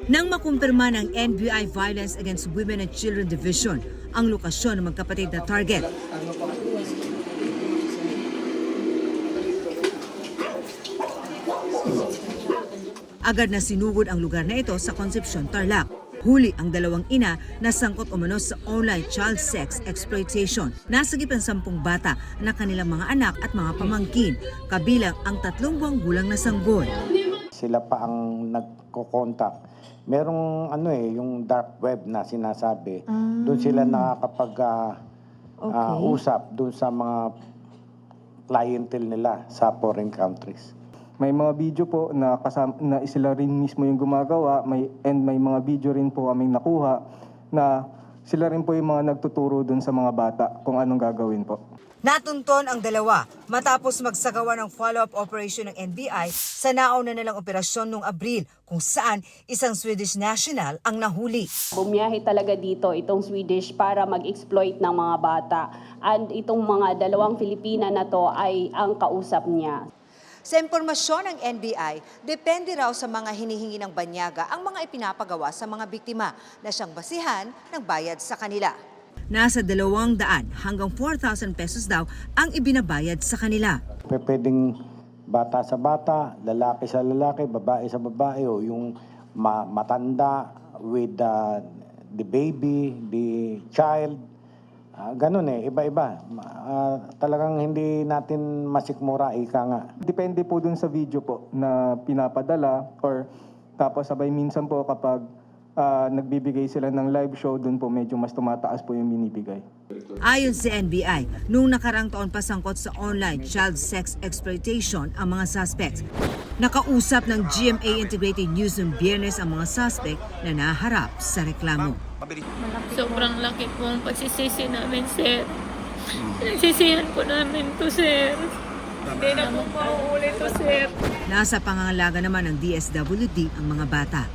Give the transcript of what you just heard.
Nang makumpirma ng NBI Violence Against Women and Children Division ang lokasyon ng magkapatid na target. Agad na sinugod ang lugar na ito sa Concepcion, Tarlac. Huli ang dalawang ina na sangkot umano sa online child sex exploitation. Nasagip ang 10 bata na kanilang mga anak at mga pamangkin, kabilang ang 3 buwang gulang na sanggol. Sila pa ang nagko-contact. Merong yung dark web na sinasabi. Doon sila nakakapag-usap doon sa mga clientele nila sa foreign countries. May mga video po na sila rin mismo yung gumagawa, may mga video rin po kaming nakuha na sila rin po yung mga nagtuturo dun sa mga bata kung anong gagawin po. Natunton ang dalawa matapos magsagawa ng follow-up operation ng NBI sa nauna nilang operasyon noong Abril kung saan isang Swedish national ang nahuli. Bumiyahe talaga dito itong Swedish para mag-exploit ng mga bata. And itong mga dalawang Filipina na to ay ang kausap niya. Sa impormasyon ng NBI, depende raw sa mga hinihingi ng banyaga ang mga ipinapagawa sa mga biktima na siyang basihan ng bayad sa kanila. Nasa 200 hanggang 4,000 pesos daw ang ibinabayad sa kanila. Pwedeng bata sa bata, lalaki sa lalaki, babae sa babae, o yung matanda with the baby, the child. Ganun iba-iba. Talagang hindi natin masikmura, ika nga. Depende po dun sa video po na pinapadala or tapos sabay minsan po kapag nagbibigay sila ng live show, dun po medyo mas tumataas po yung binibigay. Ayon sa NBI, noong nakarang taon pa sangkot sa online child sex exploitation ang mga suspects. Nakausap ng GMA Integrated News noong Biyernes ang mga suspect na naharap sa reklamo. Sobrang laki po ang pagsisisi namin, sir. Nagsisihan po namin to, sir. Hindi na po mauulit to, sir. Nasa pangangalaga naman ng DSWD ang mga bata.